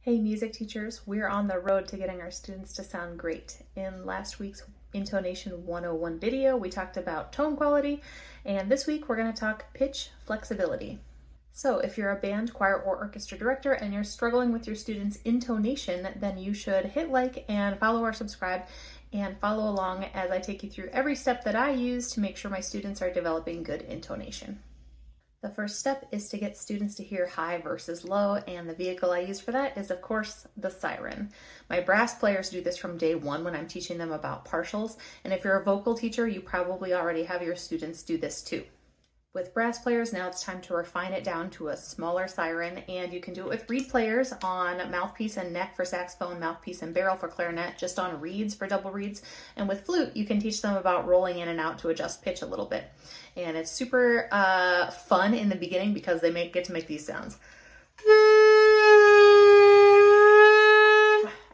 Hey music teachers, we're on the road to getting our students to sound great. In last week's Intonation 101 video, we talked about tone quality, and this week we're going to talk pitch flexibility. So if you're a band, choir, or orchestra director and you're struggling with your students' intonation, then you should hit like and follow or subscribe and follow along as I take you through every step that I use to make sure my students are developing good intonation. The first step is to get students to hear high versus low, and the vehicle I use for that is, of course, the siren. My brass players do this from day one when I'm teaching them about partials, and if you're a vocal teacher, you probably already have your students do this too. With brass players, now it's time to refine it down to a smaller siren, and you can do it with reed players on mouthpiece and neck for saxophone, mouthpiece and barrel for clarinet, just on reeds for double reeds. And with flute, you can teach them about rolling in and out to adjust pitch a little bit. And it's super fun in the beginning because they get to make these sounds.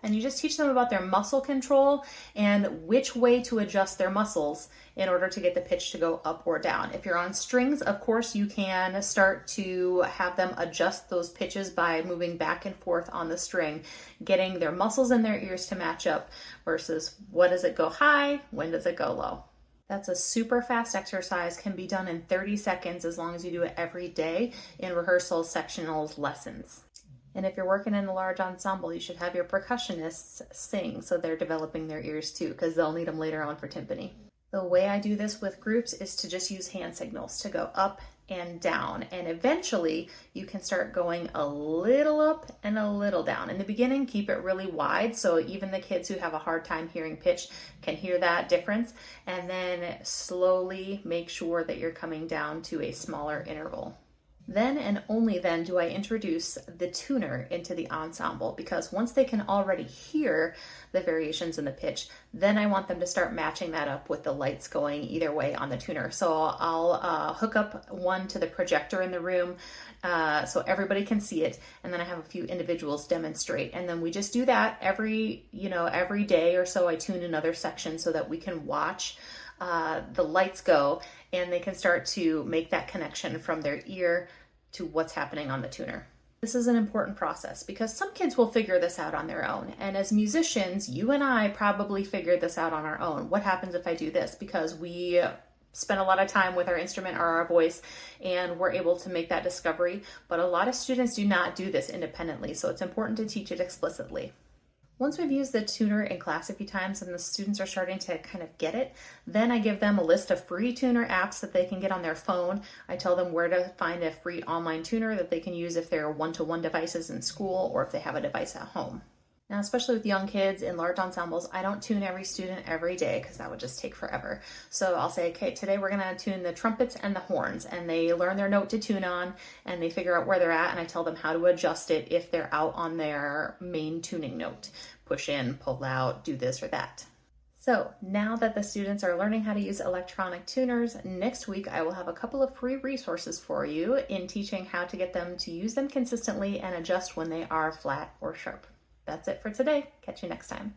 And you just teach them about their muscle control and which way to adjust their muscles in order to get the pitch to go up or down. If you're on strings, of course, you can start to have them adjust those pitches by moving back and forth on the string, getting their muscles in their ears to match up versus when does it go high, when does it go low. That's a super fast exercise, can be done in 30 seconds as long as you do it every day in rehearsals, sectionals, lessons. And if you're working in a large ensemble, you should have your percussionists sing so they're developing their ears too, because they'll need them later on for timpani. The way I do this with groups is to just use hand signals to go up and down. And eventually you can start going a little up and a little down. In the beginning, keep it really wide so even the kids who have a hard time hearing pitch can hear that difference. And then slowly make sure that you're coming down to a smaller interval. Then and only then do I introduce the tuner into the ensemble, because once they can already hear the variations in the pitch, then I want them to start matching that up with the lights going either way on the tuner. So I'll hook up one to the projector in the room so everybody can see it, and then I have a few individuals demonstrate, and then we just do that every day or so. I tune another section so that we can watch the lights go and they can start to make that connection from their ear to what's happening on the tuner. This is an important process because some kids will figure this out on their own. And as musicians, you and I probably figured this out on our own. What happens if I do this? Because we spend a lot of time with our instrument or our voice and we're able to make that discovery. But a lot of students do not do this independently. So it's important to teach it explicitly. Once we've used the tuner in class a few times and the students are starting to kind of get it, then I give them a list of free tuner apps that they can get on their phone. I tell them where to find a free online tuner that they can use if they're one-to-one devices in school or if they have a device at home. Now, especially with young kids in large ensembles, I don't tune every student every day because that would just take forever. So I'll say, okay, today we're going to tune the trumpets and the horns, and they learn their note to tune on and they figure out where they're at, and I tell them how to adjust it if they're out on their main tuning note. Push in, pull out, do this or that. So now that the students are learning how to use electronic tuners, next week I will have a couple of free resources for you in teaching how to get them to use them consistently and adjust when they are flat or sharp. That's it for today. Catch you next time.